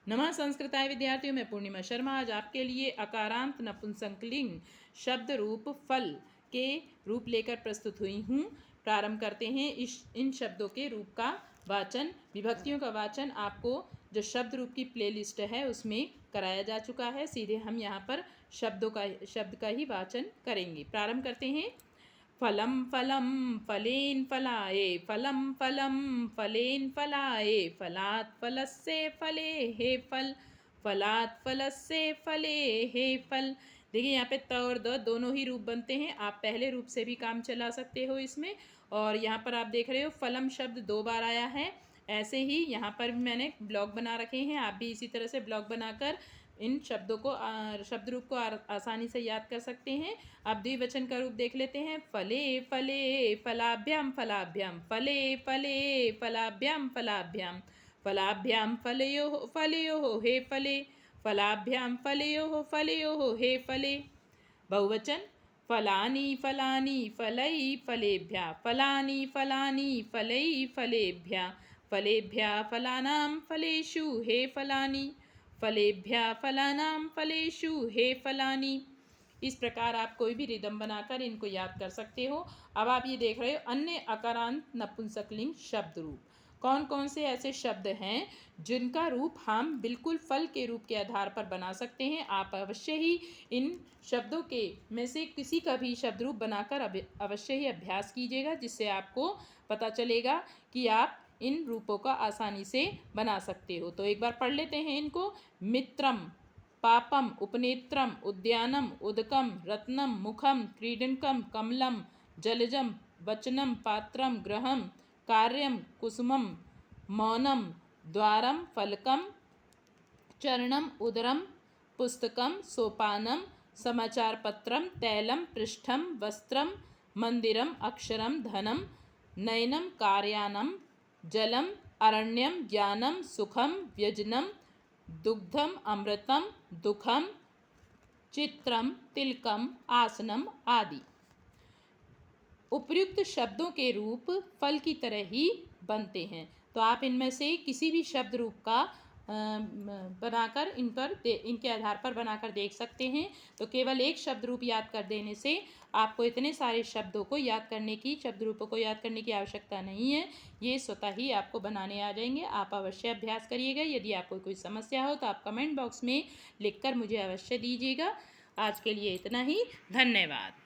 नमः संस्कृताय विद्यार्थियों, मैं पूर्णिमा शर्मा आज आपके लिए अकारांत नपुंसकलिंग शब्द रूप फल के रूप लेकर प्रस्तुत हुई हूँ। प्रारंभ करते हैं। इन शब्दों के रूप का वाचन, विभक्तियों का वाचन आपको जो शब्द रूप की प्लेलिस्ट है उसमें कराया जा चुका है। सीधे हम यहाँ पर शब्द का ही वाचन करेंगे। प्रारंभ करते हैं। फलं फलं फलेन फलाये, फलं फलं फलेन फलाये, फलात् फलस्य फले हे फल, फलात् फलस्य फले हे फल। देखिए यहाँ पे त और द दोनों ही रूप बनते हैं। आप पहले रूप से भी काम चला सकते हो इसमें। और यहाँ पर आप देख रहे हो फलम शब्द 2 बार आया है। ऐसे ही यहाँ पर भी मैंने ब्लॉक बना रखे हैं। आप भी इसी तरह से ब्लॉक बनाकर इन शब्दों को शब्द रूप को आसानी से याद कर सकते हैं। अब द्विवचन का रूप देख लेते हैं। फले फले फलाभ्याम फलाभ्याम, फले फले फलाभ्याम फलाभ्याम, फलाभ्याम फलयोः फलयोः हे फले, फलाभ्याम फलयोः फलयोः हे फले। बहुवचन फलानि फलानि फलै फलेभ्यः, फलानि फलानि फलै फलेभ्यः, फलेभ्यः फलानां फलेषु हे फलानि, फलेभ्यः फलानां फलेषु हे फलानि। इस प्रकार आप कोई भी रिदम बनाकर इनको याद कर सकते हो। अब आप ये देख रहे हो अन्य अकारांत नपुंसकलिंग शब्द रूप। कौन कौन से ऐसे शब्द हैं जिनका रूप हम बिल्कुल फल के रूप के आधार पर बना सकते हैं। आप अवश्य ही इन शब्दों के में से किसी का भी शब्द रूप बनाकर अवश्य ही अभ्यास कीजिएगा, जिससे आपको पता चलेगा कि आप इन रूपों का आसानी से बना सकते हो। तो एक बार पढ़ लेते हैं इनको। मित्रम, पापम, उपनेत्रम, उद्यानम, उदकम, रत्नम, मुखम, क्रीडनकम, कमलम, जलजम, वचनम, पात्रम, ग्रहम, कार्यम, कुसुमम, मौनम, द्वारम, फलकम, चरणम, उदरम, पुस्तकम, सोपानम, समाचार पत्रम, तैलम, पृष्ठम, वस्त्रम, मंदिरम, अक्षरम, धनम, नयनम, कार्यानम, जलम, अरण्यम, ज्ञानम, सुखम, व्यजनम, दुग्धम, अमृतम, दुखम, चित्रम, तिलकम, आसनम आदि। उपर्युक्त शब्दों के रूप फल की तरह ही बनते हैं। तो आप इनमें से किसी भी शब्द रूप का बनाकर इनके आधार पर बनाकर देख सकते हैं। तो केवल एक शब्द रूप याद कर देने से आपको इतने सारे शब्दों को याद करने की, शब्द रूपों को याद करने की आवश्यकता नहीं है। ये स्वतः ही आपको बनाने आ जाएंगे। आप अवश्य अभ्यास करिएगा। यदि आपको कोई समस्या हो तो आप कमेंट बॉक्स में लिखकर मुझे अवश्य दीजिएगा। आज के लिए इतना ही। धन्यवाद।